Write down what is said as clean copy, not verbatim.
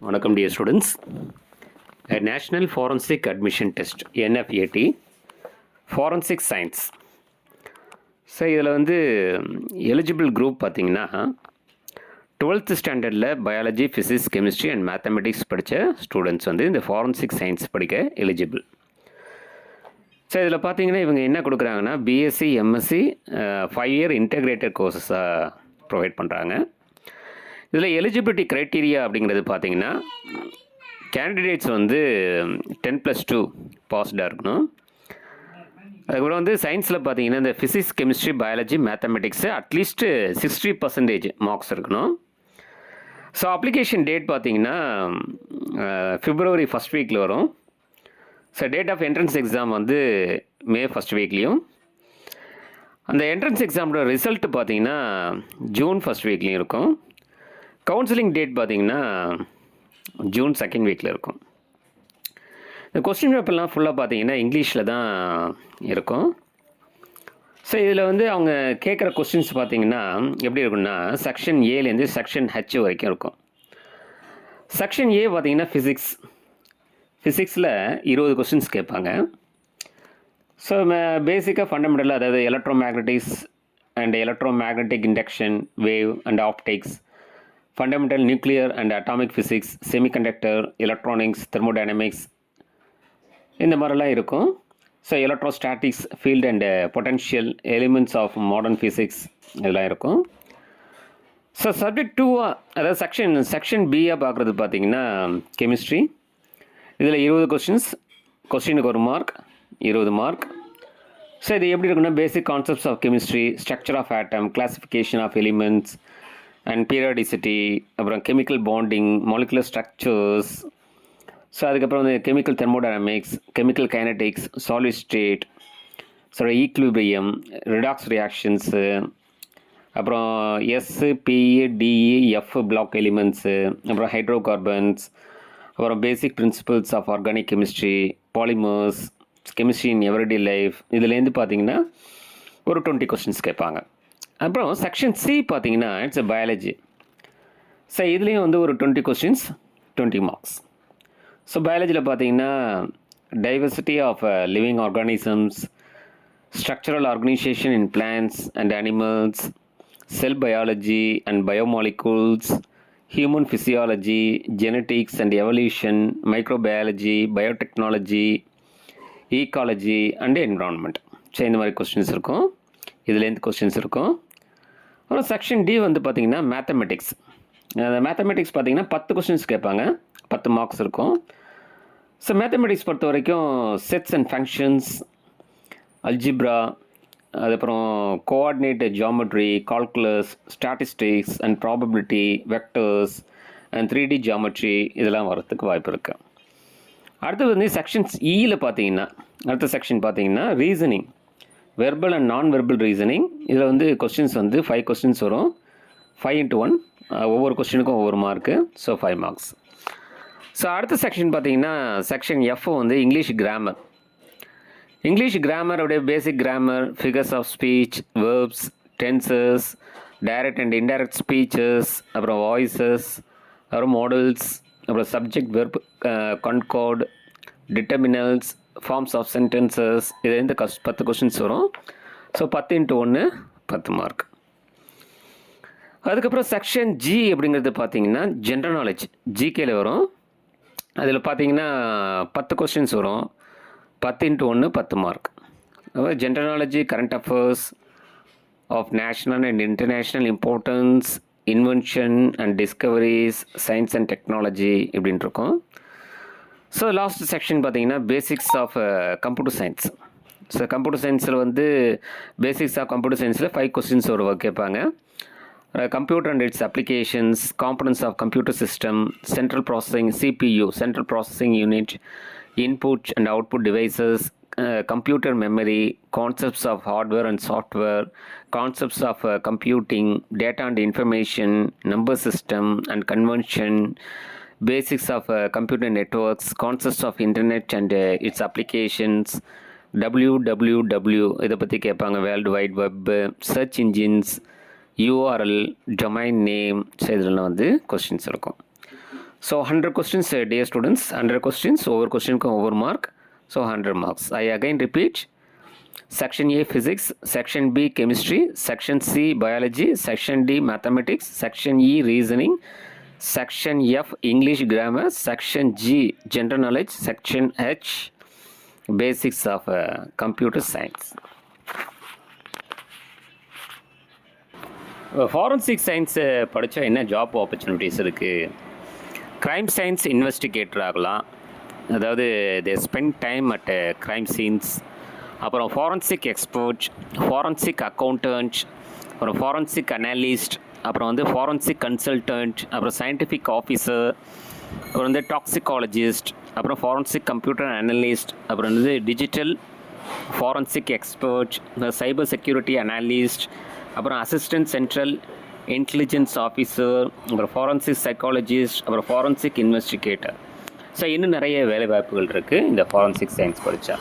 வணக்கம் dear students. National forensic admission test NFAT forensic science. So இதில் வந்து eligible group பார்த்திங்கன்னா 12th ஸ்டாண்டர்டில் biology, physics, chemistry and mathematics படித்த ஸ்டூடெண்ட்ஸ் வந்து இந்த ஃபாரன்சிக் சயின்ஸ் படிக்க எலிஜிபிள். ஸோ இதில் பார்த்தீங்கன்னா இவங்க என்ன கொடுக்குறாங்கன்னா பிஎஸ்சி, எம்எஸ்சி 5 year இன்டெகிரேட்டட் கோர்சஸாக ப்ரொவைட் பண்ணுறாங்க. இதில் எலிஜிபிலிட்டி க்ரைட்டீரியா அப்படிங்கிறது பார்த்தீங்கன்னா கேண்டிடேட்ஸ் வந்து 10+2 பாஸ்டாக இருக்கணும். அதுக்கப்புறம் வந்து சயின்ஸில் பார்த்தீங்கன்னா இந்த physics, chemistry, biology, mathematics at least 60% marks இருக்கணும். ஸோ அப்ளிகேஷன் டேட் பார்த்தீங்கன்னா February 1st வீக்கில் வரும். So date of entrance exam வந்து May 1st வீக்லேயும், அந்த என்ட்ரன்ஸ் எக்ஸாமோட ரிசல்ட் பார்த்தீங்கன்னா June 1st வீக்லேயும் இருக்கும். கவுன்சிலிங் டேட் பார்த்தீங்கன்னா June 2nd வீக்கில் இருக்கும். இந்த கொஸ்டின் பேப்பர்லாம் ஃபுல்லாக பார்த்தீங்கன்னா இங்கிலீஷில் தான் இருக்கும். ஸோ இதில் வந்து அவங்க கேட்குற கொஸ்டின்ஸ் பார்த்தீங்கன்னா எப்படி இருக்குன்னா செக்ஷன் ஏலேருந்து செக்ஷன் H வரைக்கும் இருக்கும். செக்ஷன் ஏ பார்த்தீங்கன்னா ஃபிசிக்ஸில் 20 கொஸ்டின்ஸ் கேட்பாங்க. ஸோ பேசிக்காக ஃபண்டமெண்டலாக அதாவது electromagnetics and electromagnetic induction, wave and optics, fundamental nuclear and atomic physics, semiconductor, electronics, thermodynamics, இந்த மாதிரிலாம் இருக்கும். So electrostatics, field and potential, elements of modern physics இதெல்லாம் இருக்கும். ஸோ சப்ஜெக்ட் 2 அதாவது செக்ஷன் பியாக பார்க்குறது பார்த்தீங்கன்னா கெமிஸ்ட்ரி. இதில் 20 கொஸ்டின்ஸ், கொஸ்டினுக்கு 1 மார்க், 20 மார்க். ஸோ இது எப்படி இருக்குன்னா basic concepts of chemistry, structure of atom, classification of elements and periodicity, அப்புறம் chemical bonding, molecular structures. So அதுக்கப்புறம் வந்து chemical thermodynamics, chemical kinetics, solid state, so equilibrium, redox reactions, அப்புறம் SPEDEF block elements, அப்புறம் hydrocarbons, அப்புறம் basic principles of organic chemistry, polymers, chemistry in everyday life. இதுலேருந்து பார்த்தீங்கன்னா ஒரு 20 questions கேட்பாங்க. அப்புறம் செக்ஷன் சி பார்த்தீங்கன்னா இட்ஸ் பயாலஜி. ஸோ இதுலேயும் வந்து ஒரு 20 கொஸ்டின்ஸ், 20 மார்க்ஸ். ஸோ பயாலஜியில் பார்த்தீங்கன்னா diversity of living organisms, structural organisation in plants and animals, cell biology and biomolecules, human physiology, genetics and evolution, microbiology, biotechnology, ecology and environment. So இந்த மாதிரி questions இருக்கும், இதுலேருந்து questions இருக்கும். அப்புறம் செக்ஷன் டி வந்து பார்த்திங்கன்னா மேத்தமெட்டிக்ஸ். மேத்தமெட்டிக்ஸ் பார்த்திங்கன்னா 10 questions கேட்பாங்க, 10 மார்க்ஸ் இருக்கும். ஸோ மேத்தமெட்டிக்ஸ் பொறுத்த வரைக்கும் செட்ஸ் அண்ட் ஃபங்க்ஷன்ஸ், அல்ஜிப்ரா, அதுக்கப்புறம் coordinate geometry, calculus, statistics and probability, vectors and 3D geometry இதெல்லாம் வரத்துக்கு வாய்ப்பு இருக்குது. அடுத்து வந்து செக்ஷன்ஸ் ஈயில் பார்த்தீங்கன்னா அடுத்த செக்ஷன் பார்த்தீங்கன்னா ரீசனிங், வெர்பல் அண்ட் நான் வெர்பல் ரீசனிங். இதில் வந்து கொஸ்டின்ஸ் வந்து 5 கொஸ்டின்ஸ் வரும், 5x1, ஒவ்வொரு கொஸ்டினுக்கும் ஒவ்வொரு மார்க்கு, ஸோ 5 மார்க்ஸ். ஸோ அடுத்த செக்ஷன் பார்த்தீங்கன்னா செக்ஷன் எஃப் வந்து இங்கிலீஷ் கிராமர். இங்கிலீஷ் கிராமருடைய basic grammar, figures of speech, verbs, tenses, direct and indirect speeches, அப்புறம் வாய்ஸஸ், அப்புறம் மாடல்ஸ், அப்புறம் subject, verb, concord, determiners, forms of sentences. இதுலேருந்து 10 கொஸ்டின்ஸ் வரும். So 10x1 10 mark. அதுக்கப்புறம் செக்ஷன் ஜி அப்படிங்கிறது பார்த்தீங்கன்னா ஜென்ரல் நாலேஜ், ஜிகேல வரும். அதில் பார்த்தீங்கன்னா 10 கொஸ்டின்ஸ் வரும், 10x1 10 மார்க். அதாவது general knowledge, current affairs of national and international importance, invention and discoveries, science and technology இப்படின்னு இருக்கும். ஸோ லாஸ்ட் செக்ஷன் பார்த்தீங்கன்னா basics of computer science. So computer சயின்ஸில் வந்து பேசிக்ஸ் ஆஃப் கம்ப்யூட்டர் சயின்ஸில் 5 கொஸ்டின்ஸ் ஒரு கேட்பாங்க. Computer and its applications, components of computer system, central processing CPU, central processing unit, input and output devices, computer memory, concepts of hardware and software, concepts of computing, data and information, number system and convention, basics of computer networks, concepts of internet and its applications, WWW இதை பற்றி கேட்பாங்க, world wide web, search engines, URL, domain name. So இதெல்லாம் வந்து questions இருக்கும். So 100 questions, dear students, 100 questions, ஒவ்வொரு கொஸ்டினுக்கும் ஒவ்வொரு mark. So 100 marks. I again repeat, Section A Physics, Section B Chemistry, Section C Biology, Section D Mathematics, Section E Reasoning, Section F English Grammar, Section G General Knowledge, Section H Basics of Computer Science. Forensic science படித்தா என்ன job opportunities இருக்குது? Crime science investigator ஆகலாம், அதாவது they spend time at crime scenes. அப்புறம் forensic expert, forensic accountant, அப்புறம் forensic analyst, அப்புறம் வந்து forensic consultant, அப்புறம் சயின்டிஃபிக் ஆஃபீஸர், அப்புறம் வந்து டாக்ஸிகாலஜிஸ்ட், அப்புறம் ஃபாரன்சிக் கம்ப்யூட்டர் அனலிஸ்ட், அப்புறம் வந்து digital forensic expert, cyber security analyst, அப்புறம் அசிஸ்டன்ட் சென்ட்ரல் இன்டெலிஜென்ஸ் ஆஃபீஸர், அப்புறம் ஃபாரன்சிக் சைக்காலஜிஸ்ட், அப்புறம் ஃபாரன்சிக் இன்வெஸ்டிகேட்டர். ஸோ இன்னும் நிறைய வேலை வாய்ப்புகள் இருக்குது இந்த ஃபாரன்சிக் சயின்ஸ் படித்தா.